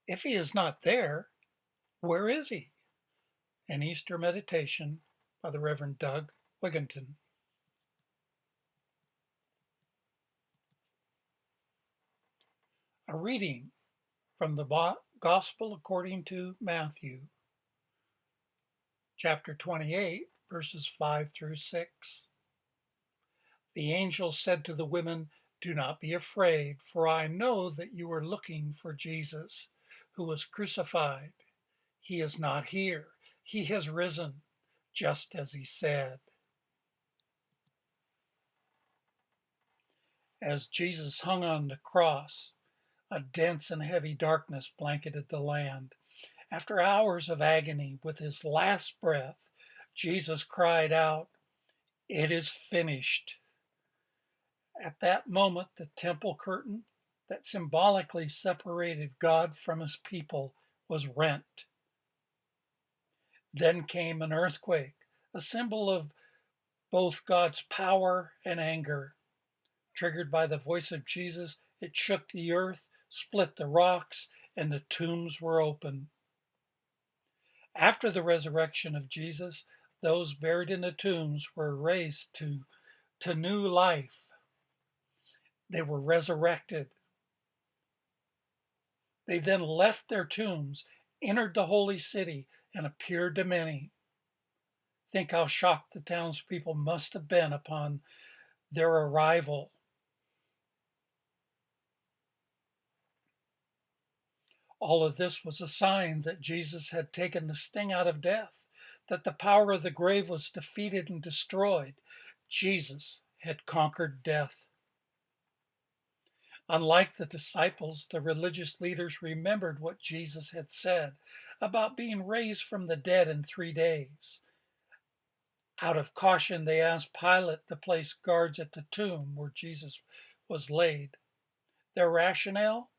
If he is not there, where is he? An Easter Meditation by the Reverend Doug Wigginton. A reading from the Gospel according to Matthew, chapter 28, verses 5 through 6. The angel said to the women, "Do not be afraid, for I know that you are looking for Jesus, who was crucified. He is not here. He has risen, just as he said." As Jesus hung on the cross, a dense and heavy darkness blanketed the land. After hours of agony, with his last breath, Jesus cried out, "It is finished." At that moment, the temple curtain that symbolically separated God from his people was rent. Then came an earthquake, a symbol of both God's power and anger. Triggered by the voice of Jesus, it shook the earth, split the rocks, and the tombs were open. After the resurrection of Jesus, those buried in the tombs were raised to new life. They were resurrected. They then left their tombs, entered the holy city, and appeared to many. Think how shocked the townspeople must have been upon their arrival. All of this was a sign that Jesus had taken the sting out of death, that the power of the grave was defeated and destroyed. Jesus had conquered death. Unlike the disciples, the religious leaders remembered what Jesus had said about being raised from the dead in 3 days. Out of caution, they asked Pilate to place guards at the tomb where Jesus was laid. Their rationale?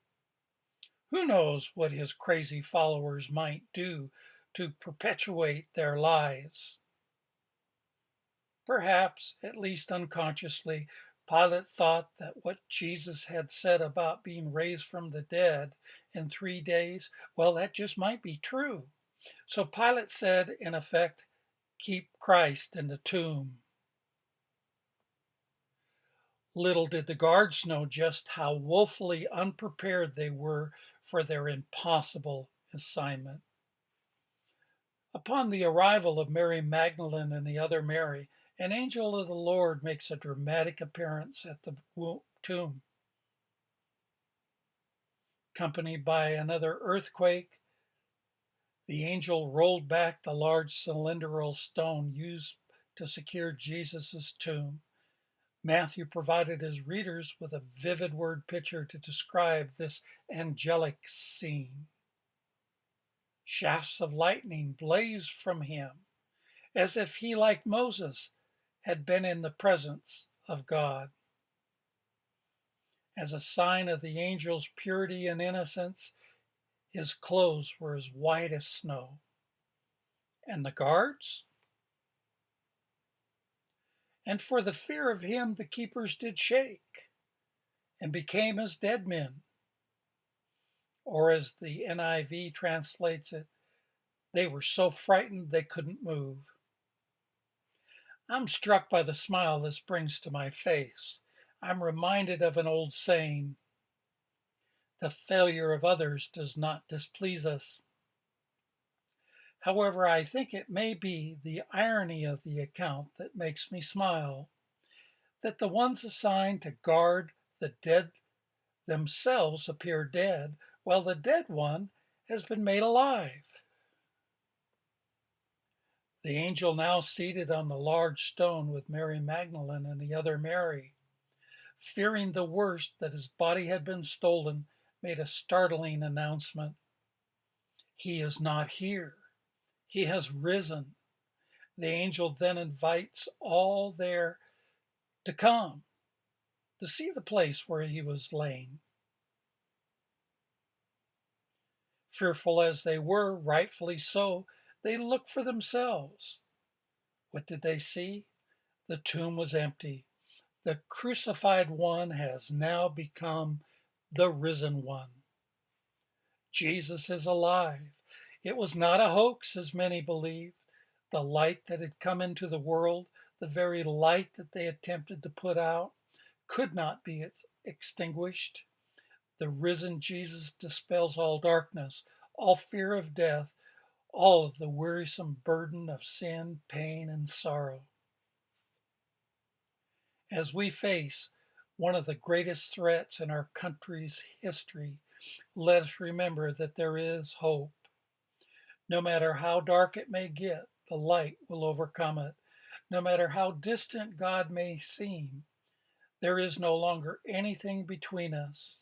Who knows what his crazy followers might do to perpetuate their lies? Perhaps, at least unconsciously, Pilate thought that what Jesus had said about being raised from the dead in 3 days, well, that just might be true. So Pilate said, in effect, "Keep Christ in the tomb." Little did the guards know just how woefully unprepared they were for their impossible assignment. Upon the arrival of Mary Magdalene and the other Mary, an angel of the Lord makes a dramatic appearance at the tomb. Accompanied by another earthquake, the angel rolled back the large cylindrical stone used to secure Jesus' tomb. Matthew provided his readers with a vivid word picture to describe this angelic scene. Shafts of lightning blazed from him, as if he, like Moses, had been in the presence of God. As a sign of the angel's purity and innocence, his clothes were as white as snow. And the guards? And for the fear of him, the keepers did shake and became as dead men. Or as the NIV translates it, they were so frightened they couldn't move. I'm struck by the smile this brings to my face. I'm reminded of an old saying, "The failure of others does not displease us." However, I think it may be the irony of the account that makes me smile, that the ones assigned to guard the dead themselves appear dead, while the dead one has been made alive. The angel, now seated on the large stone with Mary Magdalene and the other Mary, fearing the worst, that his body had been stolen, made a startling announcement. "He is not here. He has risen." The angel then invites all there to come to see the place where he was laid. Fearful as they were, rightfully so, they looked for themselves. What did they see? The tomb was empty. The crucified one has now become the risen one. Jesus is alive. It was not a hoax, as many believed. The light that had come into the world, the very light that they attempted to put out, could not be extinguished. The risen Jesus dispels all darkness, all fear of death, all of the wearisome burden of sin, pain, and sorrow. As we face one of the greatest threats in our country's history, let us remember that there is hope. No matter how dark it may get, the light will overcome it. No matter how distant God may seem, there is no longer anything between us.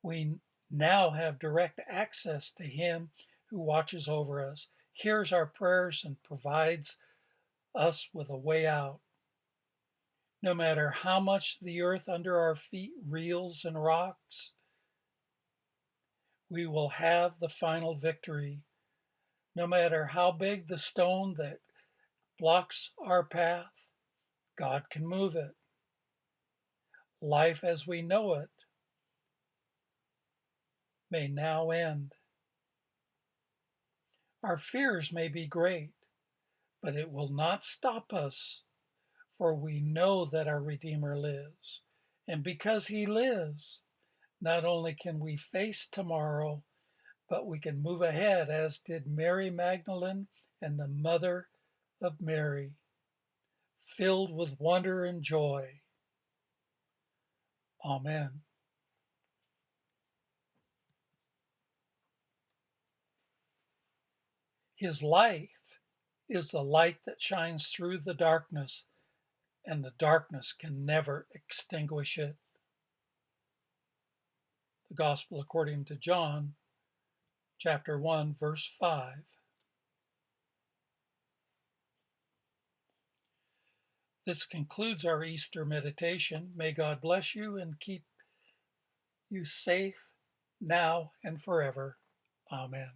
We now have direct access to Him who watches over us, hears our prayers, and provides us with a way out. No matter how much the earth under our feet reels and rocks, we will have the final victory. No matter how big the stone that blocks our path, God can move it. Life as we know it may now end. Our fears may be great, but it will not stop us, for we know that our Redeemer lives. And because He lives, not only can we face tomorrow, but we can move ahead, as did Mary Magdalene and the mother of Mary, filled with wonder and joy. Amen. His life is the light that shines through the darkness, and the darkness can never extinguish it. The Gospel according to John, chapter 1, verse 5. This concludes our Easter meditation. May God bless you and keep you safe now and forever. Amen.